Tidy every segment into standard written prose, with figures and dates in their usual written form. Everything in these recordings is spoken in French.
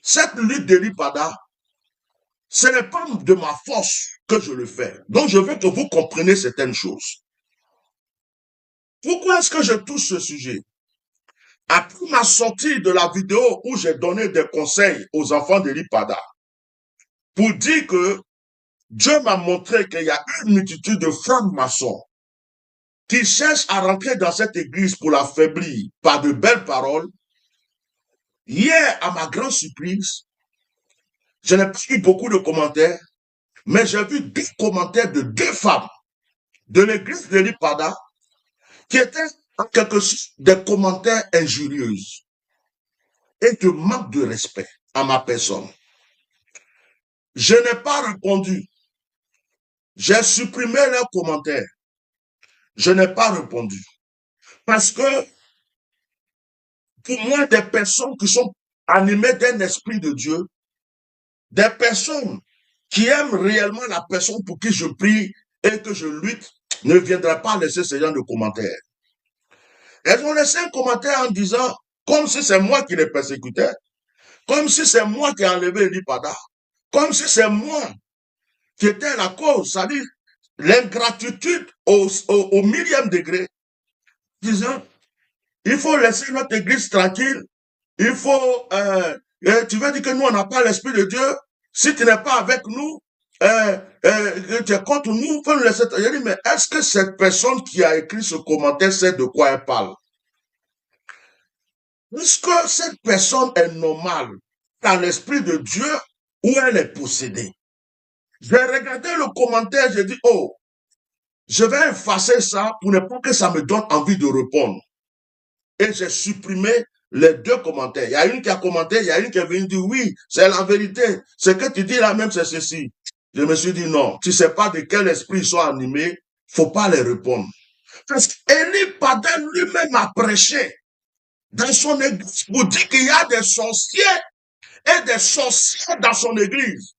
Cette lutte de l'Ipada, ce n'est pas de ma force que je le fais. Donc, je veux que vous compreniez certaines choses. Pourquoi est-ce que je touche ce sujet? Après ma sortie de la vidéo où j'ai donné des conseils aux enfants de l'Ipada, pour dire que Dieu m'a montré qu'il y a une multitude de femmes maçons qui cherchent à rentrer dans cette église pour l'affaiblir par de belles paroles. Hier, à ma grande surprise, je n'ai pas eu beaucoup de commentaires, mais j'ai vu 2 commentaires de 2 femmes de l'église de l'Ipada qui étaient en quelque sorte des commentaires injurieux et de manque de respect à ma personne. Je n'ai pas répondu. J'ai supprimé leurs commentaires. Je n'ai pas répondu. Parce que pour moi, des personnes qui sont animées d'un esprit de Dieu, des personnes qui aiment réellement la personne pour qui je prie et que je lutte, ne viendraient pas laisser ce genre de commentaires. Elles ont laissé un commentaire en disant, comme si c'est moi qui les persécutais, comme si c'est moi qui ai enlevé l'Ipada, comme si c'est moi qui étais la cause, c'est-à-dire l'ingratitude au millième degré, disant, il faut laisser notre église tranquille, il faut, tu veux dire que nous, on n'a pas l'esprit de Dieu, si tu n'es pas avec nous, tu es contre nous, il faut nous laisser. Je dis, mais est-ce que cette personne qui a écrit ce commentaire sait de quoi elle parle? Est-ce que cette personne est normale dans l'esprit de Dieu ou elle est possédée? J'ai regardé le commentaire, j'ai dit, oh, je vais effacer ça pour ne pas que ça me donne envie de répondre. Et j'ai supprimé les 2 commentaires. Il y a une qui a commenté, il y a une qui est venue dire, oui, c'est la vérité. Ce que tu dis là même, c'est ceci. Je me suis dit, non, tu sais pas de quel esprit ils sont animés, faut pas les répondre. Parce qu'Élie Padan lui-même a prêché dans son église pour dire qu'il y a des sorciers et des sorcières dans son église.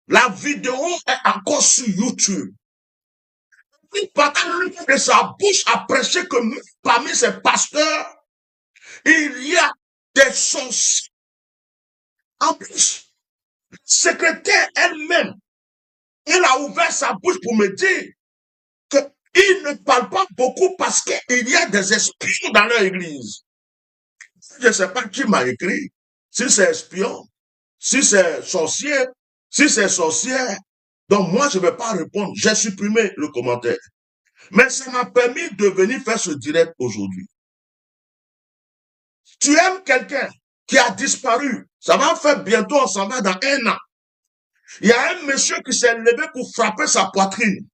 La vidéo est encore sur YouTube. Élie Padan lui-même de sa bouche a prêché que parmi ses pasteurs, il y a des sorciers. En plus, la secrétaire elle-même, elle a ouvert sa bouche pour me dire qu'ils ne parlent pas beaucoup parce qu'il y a des espions dans leur église. Je ne sais pas qui m'a écrit, si c'est espion, si c'est sorcier, si c'est sorcière. Donc moi, je ne vais pas répondre. J'ai supprimé le commentaire. Mais ça m'a permis de venir faire ce direct aujourd'hui. Tu aimes quelqu'un qui a disparu. Ça va faire bientôt, on s'en va dans 1 an. Il y a un monsieur qui s'est levé pour frapper sa poitrine,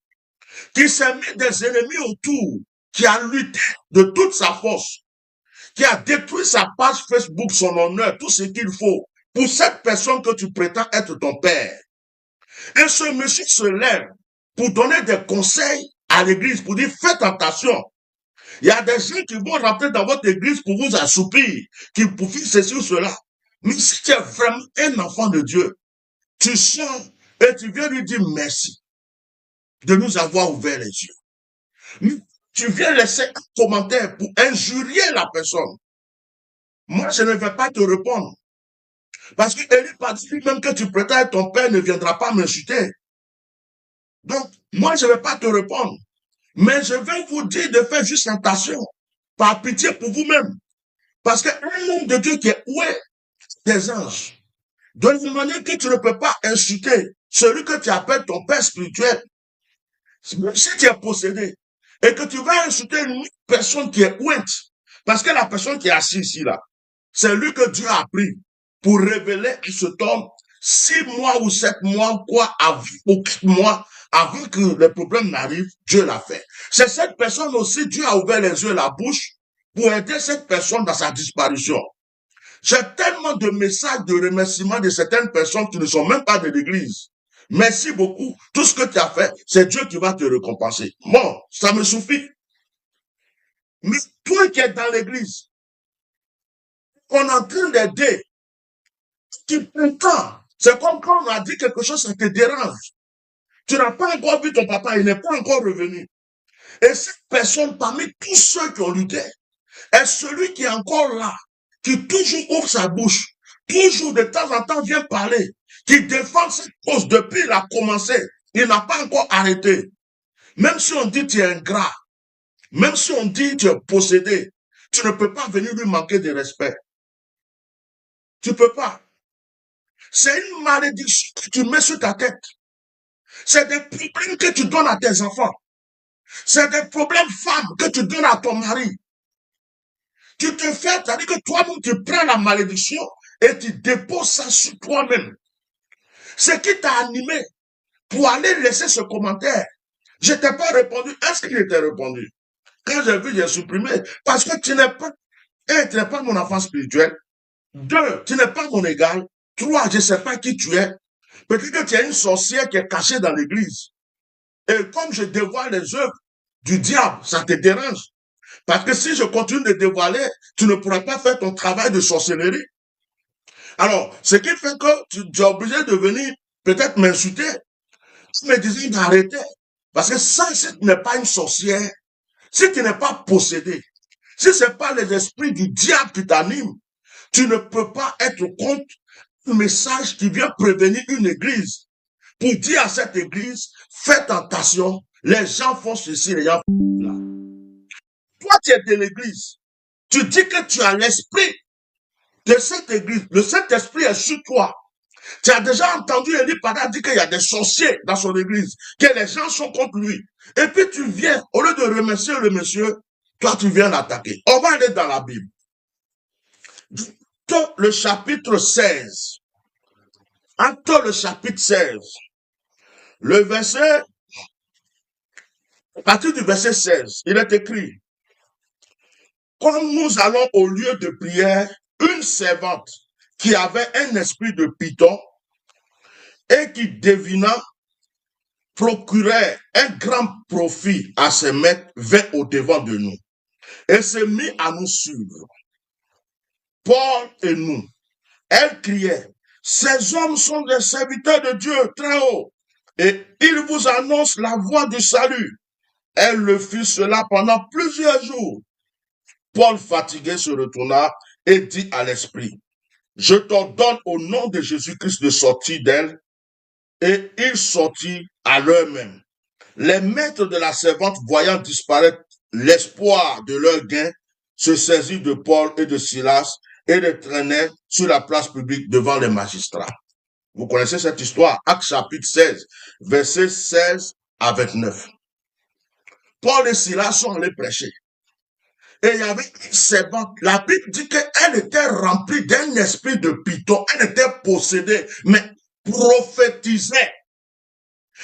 qui s'est mis des ennemis autour, qui a lutté de toute sa force, qui a détruit sa page Facebook, son honneur, tout ce qu'il faut, pour cette personne que tu prétends être ton père. Et ce monsieur se lève pour donner des conseils à l'église, pour dire faites attention. Il y a des gens qui vont rentrer dans votre église pour vous assoupir, qui pour faire ceci ou cela. Mais si tu es vraiment un enfant de Dieu, tu sors et tu viens lui dire merci de nous avoir ouvert les yeux. Mais tu viens laisser un commentaire pour injurier la personne. Moi, je ne vais pas te répondre. Parce que Élie pas dit même que tu prétends être ton père ne viendra pas m'insulter. Donc, moi, je ne vais pas te répondre. Mais je vais vous dire de faire juste attention. Par pitié pour vous-même. Parce qu'un homme de Dieu qui est où est des anges, de la manière que tu ne peux pas insulter celui que tu appelles ton père spirituel, même si tu es possédé, et que tu vas insulter une personne qui est ouinte, parce que la personne qui est assise ici, là, c'est lui que Dieu a pris pour révéler à cet homme 6 mois ou 7 mois, quoi, avant, ou 4 mois, avant que les problèmes n'arrivent, Dieu l'a fait. C'est cette personne aussi, Dieu a ouvert les yeux et la bouche pour aider cette personne dans sa disparition. J'ai tellement de messages de remerciements de certaines personnes qui ne sont même pas de l'église. Merci beaucoup. Tout ce que tu as fait, c'est Dieu qui va te récompenser. Bon, ça me suffit. Mais toi qui es dans l'église, qu'on est en train d'aider, tu prétends, c'est comme quand on a dit quelque chose, ça te dérange. Tu n'as pas encore vu ton papa, il n'est pas encore revenu. Et cette personne, parmi tous ceux qui ont lutté, est celui qui est encore là, qui toujours ouvre sa bouche toujours de temps en temps vient parler, qui défend cette cause depuis il a commencé. Il n'a pas encore arrêté. Même si on dit tu es ingrat, même si on dit tu es possédé, tu ne peux pas venir lui manquer de respect. Tu ne peux pas. C'est une malédiction que tu mets sur ta tête. C'est des problèmes que tu donnes à tes enfants. C'est des problèmes femmes que tu donnes à ton mari. Tu te fais, c'est-à-dire que toi-même, tu prends la malédiction et tu déposes ça sur toi-même. Ce qui t'a animé pour aller laisser ce commentaire. Je t'ai pas répondu. Est-ce que je t'ai répondu? Quand j'ai vu, j'ai supprimé. Parce que tu n'es pas, un, tu n'es pas mon enfant spirituel. Deux, tu n'es pas mon égal. Trois, je ne sais pas qui tu es. Peut-être que tu es une sorcière qui est cachée dans l'église. Et comme je dévoile les œuvres du diable, ça te dérange. Parce que si je continue de dévoiler, tu ne pourras pas faire ton travail de sorcellerie. Alors, ce qui fait que tu es obligé de venir peut-être m'insulter, me disant d'arrêter. Parce que ça, si tu n'es pas une sorcière, si tu n'es pas possédé, si ce n'est pas les esprits du diable qui t'animent, tu ne peux pas être contre un message qui vient prévenir une église. Pour dire à cette église, faites attention, les gens font ceci, les gens font cela. Toi, tu es de l'église. Tu dis que tu as l'esprit de cette église. Le Saint-Esprit est sur toi. Tu as déjà entendu Élie Pada dire qu'il y a des sorciers dans son église, que les gens sont contre lui. Et puis tu viens, au lieu de remercier le monsieur, toi tu viens l'attaquer. On va aller dans la Bible. Acte le chapitre 16. Acte le chapitre 16. Le verset, à partir du verset 16, il est écrit, comme nous allons au lieu de prière, une servante qui avait un esprit de python et qui devina procurait un grand profit à ses maîtres, vint au devant de nous et se mit à nous suivre. Paul et nous, elle criait, ces hommes sont des serviteurs de Dieu très haut et ils vous annoncent la voie du salut. Elle le fit cela pendant plusieurs jours. Paul, fatigué, se retourna et dit à l'esprit, je t'ordonne au nom de Jésus-Christ de sortir d'elle. Et il sortit à l'heure même. Les maîtres de la servante, voyant disparaître l'espoir de leur gain, se saisirent de Paul et de Silas et les traînaient sur la place publique devant les magistrats. Vous connaissez cette histoire, Actes chapitre 16, versets 16 à 29. Paul et Silas sont allés prêcher. Et il y avait une servante. La Bible dit qu'elle était remplie d'un esprit de python. Elle était possédée, mais prophétisait.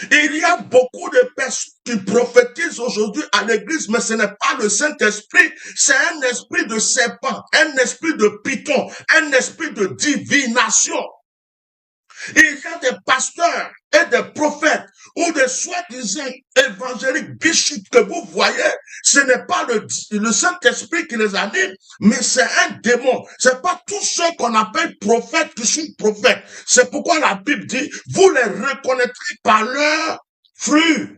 Il y a beaucoup de personnes qui prophétisent aujourd'hui à l'église, mais ce n'est pas le Saint-Esprit, c'est un esprit de serpent, un esprit de python, un esprit de divination. Il y a des pasteurs et des prophètes ou des soi-disant évangéliques, bishops que vous voyez, ce n'est pas le Saint-Esprit qui les anime, mais c'est un démon. C'est pas tous ceux qu'on appelle prophètes qui sont prophètes. C'est pourquoi la Bible dit, vous les reconnaîtrez par leurs fruits.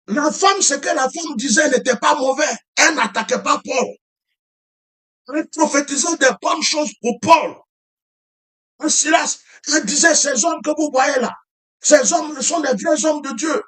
La femme, ce que la femme disait n'était pas mauvais. Elle n'attaquait pas Paul. Elle prophétisait des bonnes choses pour Paul. Silas, elle disait, ces hommes que vous voyez là, ces hommes sont des vieux hommes de Dieu.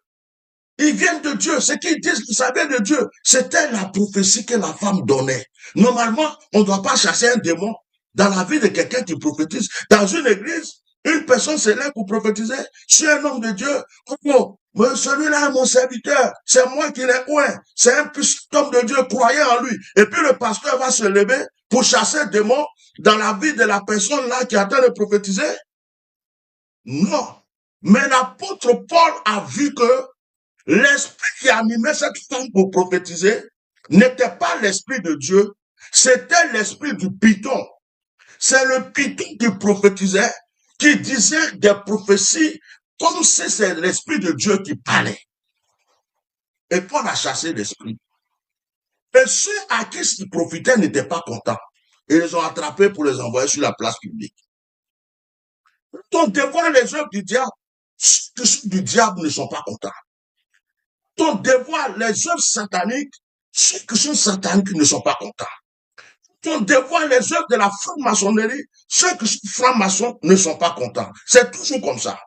Ils viennent de Dieu. Ce qu'ils disent qu'ils savaient de Dieu, c'était la prophétie que la femme donnait. Normalement, on ne doit pas chasser un démon dans la vie de quelqu'un qui prophétise. Dans une église, une personne se lève pour prophétiser. Je suis un homme de Dieu. Oh, celui-là est mon serviteur. C'est moi qui l'ai oué. C'est un puissant homme de Dieu, croyez en lui. Et puis le pasteur va se lever pour chasser le démon dans la vie de la personne là qui attend de prophétiser. Non. Mais l'apôtre Paul a vu que l'esprit qui animait cette femme pour prophétiser n'était pas l'esprit de Dieu, c'était l'esprit du python. C'est le python qui prophétisait, qui disait des prophéties comme si c'est l'esprit de Dieu qui parlait. Et Paul a chassé l'esprit. Et ceux à qui il profitait n'étaient pas contents. Ils les ont attrapés pour les envoyer sur la place publique. Donc, devant les œuvres du diable, ceux du diable ne sont pas contents. Donc, devant les œuvres sataniques, ceux qui sont sataniques ne sont pas contents. on dévoile les œuvres de la franc-maçonnerie, ceux qui sont francs-maçons ne sont pas contents. C'est toujours comme ça.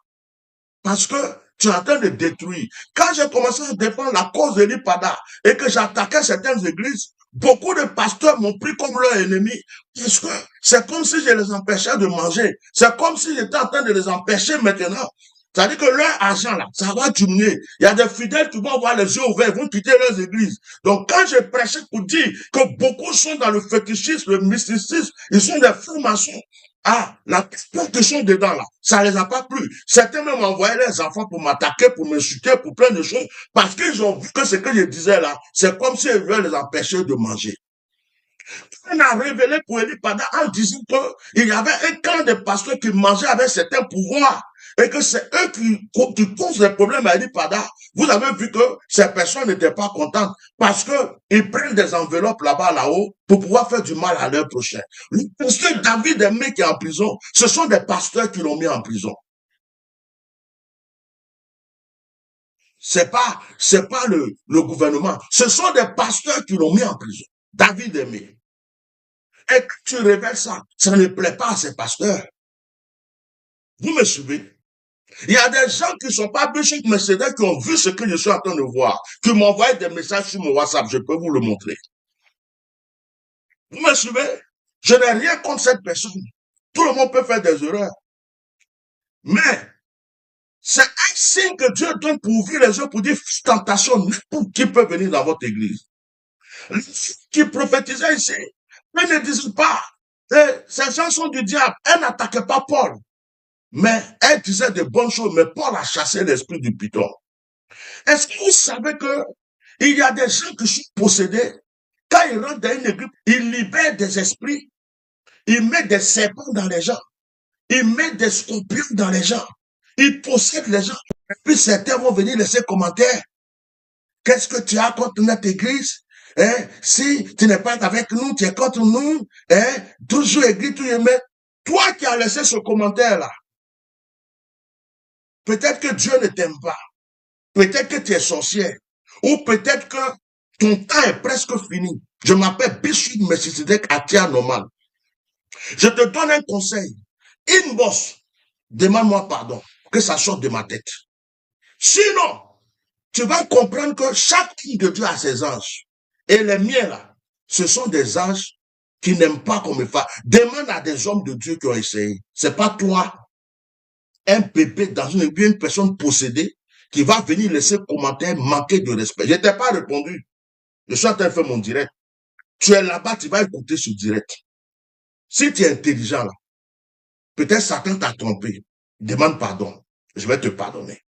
Parce que tu es en train de détruire. Quand j'ai commencé à défendre la cause de l'IPADA et que j'attaquais certaines églises, beaucoup de pasteurs m'ont pris comme leur ennemi parce que c'est comme si je les empêchais de manger. C'est comme si j'étais en train de les empêcher maintenant. C'est-à-dire que leur argent, là, ça va diminuer. Il y a des fidèles qui vont avoir les yeux ouverts, vont quitter leurs églises. Donc, quand je prêchais pour dire que beaucoup sont dans le fétichisme, le mysticisme, ils sont des francs-maçons. Ah, la plupart qui sont dedans, là, ça les a pas plu. Certains même envoyaient les enfants pour m'attaquer, pour m'insulter, pour plein de choses, parce qu'ils ont vu que ce que je disais là, c'est comme s'ils veulent les empêcher de manger. On a révélé pour Elipada en disant qu'il y avait un camp de pasteurs qui mangeaient avec certains pouvoirs et que c'est eux qui causent les problèmes à Elipada. Vous avez vu que ces personnes n'étaient pas contentes parce qu'ils prennent des enveloppes là-bas, là-haut, pour pouvoir faire du mal à leur prochain. Le pasteur David Aimé qui est en prison, ce sont des pasteurs qui l'ont mis en prison. C'est pas le gouvernement. Ce sont des pasteurs qui l'ont mis en prison. David Aimé. Et que tu révèles ça, ça ne plaît pas à ces pasteurs. Vous me suivez? Il y a des gens qui ne sont pas Bishop Mercedes qui ont vu ce que je suis en train de voir, qui m'envoient des messages sur mon WhatsApp, je peux vous le montrer. Vous me suivez? Je n'ai rien contre cette personne. Tout le monde peut faire des erreurs. Mais c'est un signe que Dieu donne pour ouvrir les yeux, pour dire tentation, n'importe qui peut venir dans votre église. Les qui prophétisaient ici, elles ne disent pas, ces gens sont du diable, elles n'attaquaient pas Paul. Mais elle disait de bonnes choses, mais Paul a chassé l'esprit du python. Est-ce que vous savez que il y a des gens qui sont possédés, quand ils rentrent dans une église, ils libèrent des esprits, ils mettent des serpents dans les gens, ils mettent des scorpions dans les gens, ils possèdent les gens. Et puis certains vont venir laisser commentaires. Qu'est-ce que tu as contre notre église? Hein? Si tu n'es pas avec nous, tu es contre nous. Hein? Toujours église, toujours mais toi qui as laissé ce commentaire-là, peut-être que Dieu ne t'aime pas. Peut-être que tu es sorcière. Ou peut-être que ton temps est presque fini. Je m'appelle Bishop Melchizedek Atia Normal. Je te donne un conseil. Inbox, demande-moi pardon, que ça sorte de ma tête. Sinon, tu vas comprendre que chaque homme de Dieu a ses anges. Et les miens là, ce sont des anges qui n'aiment pas qu'on me fasse. Demande à des hommes de Dieu qui ont essayé. C'est pas toi, un bébé dans une personne possédée, qui va venir laisser commentaire manquer de respect. Je t'ai pas répondu. Je suis en train de faire mon direct. Tu es là-bas, tu vas écouter ce direct. Si tu es intelligent là, peut-être Satan t'a trompé. Demande pardon. Je vais te pardonner.